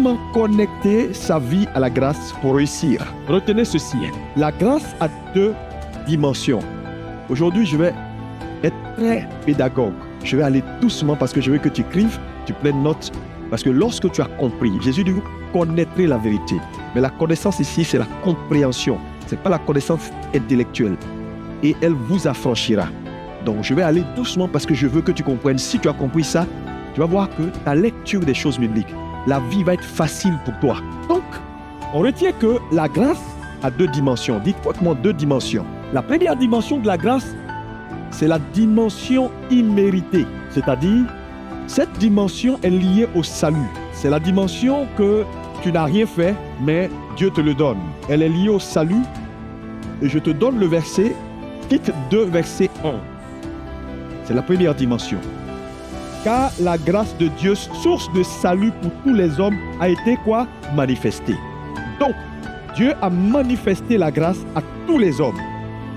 comment connecter sa vie à la grâce pour réussir. Retenez ceci. La grâce a deux dimensions. Aujourd'hui, je vais être très pédagogue. Je vais aller doucement parce que je veux que tu écrives, tu prennes note. Parce que lorsque tu as compris, Jésus dit, vous connaîtrez la vérité. Mais la connaissance ici, c'est la compréhension. Ce n'est pas la connaissance intellectuelle. Et elle vous affranchira. Donc, je vais aller doucement parce que je veux que tu comprennes. Si tu as compris ça, tu vas voir que ta lecture des choses bibliques, la vie va être facile pour toi. Donc, on retient que la grâce a deux dimensions. Dites-moi comment deux dimensions. La première dimension de la grâce, c'est la dimension imméritée. C'est-à-dire, cette dimension est liée au salut. C'est la dimension que tu n'as rien fait, mais Dieu te le donne. Elle est liée au salut. Et je te donne le verset, Tite 2, verset 1. C'est la première dimension. Car la grâce de Dieu, source de salut pour tous les hommes, a été quoi? Manifestée. Donc, Dieu a manifesté la grâce à tous les hommes.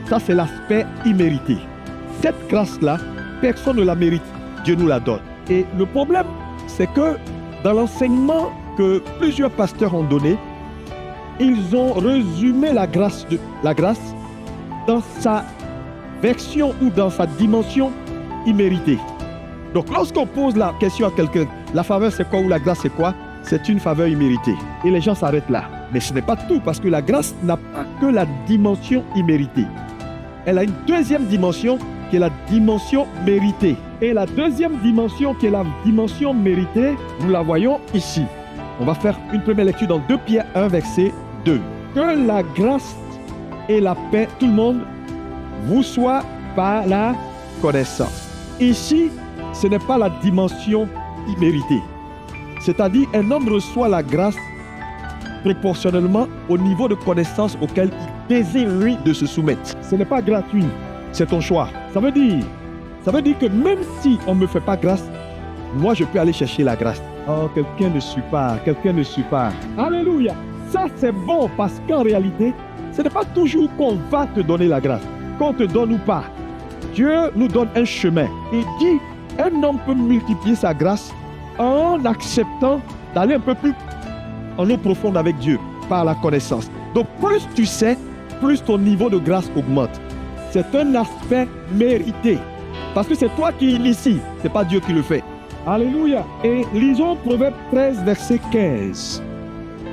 Ça, c'est l'aspect immérité. Cette grâce-là, personne ne la mérite. Dieu nous la donne. Et le problème, c'est que dans l'enseignement que plusieurs pasteurs ont donné, ils ont résumé la grâce dans sa version ou dans sa dimension imméritée. Donc, lorsqu'on pose la question à quelqu'un, la faveur c'est quoi ou la grâce c'est quoi? C'est une faveur imméritée. Et les gens s'arrêtent là. Mais ce n'est pas tout, parce que la grâce n'a pas que la dimension imméritée. Elle a une deuxième dimension qui est la dimension méritée. Et la deuxième dimension qui est la dimension méritée, nous la voyons ici. On va faire une première lecture dans 2 Pierre 1, verset 2. Que la grâce et la paix, tout le monde, vous soit par la connaissance. Ici, ce n'est pas la dimension imméritée. C'est-à-dire, un homme reçoit la grâce proportionnellement au niveau de connaissance auquel il désire, lui, de se soumettre. Ce n'est pas gratuit, c'est ton choix. Ça veut dire que même si on ne me fait pas grâce, moi, je peux aller chercher la grâce. Oh, quelqu'un ne suit pas. Alléluia. Ça, c'est bon parce qu'en réalité, ce n'est pas toujours qu'on va te donner la grâce, qu'on te donne ou pas. Dieu nous donne un chemin. Il dit, un homme peut multiplier sa grâce en acceptant d'aller un peu plus en eau profonde avec Dieu, par la connaissance. Donc, plus tu sais, plus ton niveau de grâce augmente. C'est un aspect mérité. Parce que c'est toi qui initie, ce n'est pas Dieu qui le fait. Alléluia. Et lisons Proverbe 13, verset 15.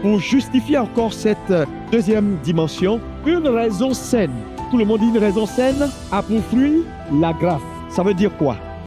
Pour justifier encore cette deuxième dimension, une raison saine. Tout le monde dit une raison saine a pour fruit la grâce. Ça veut dire quoi?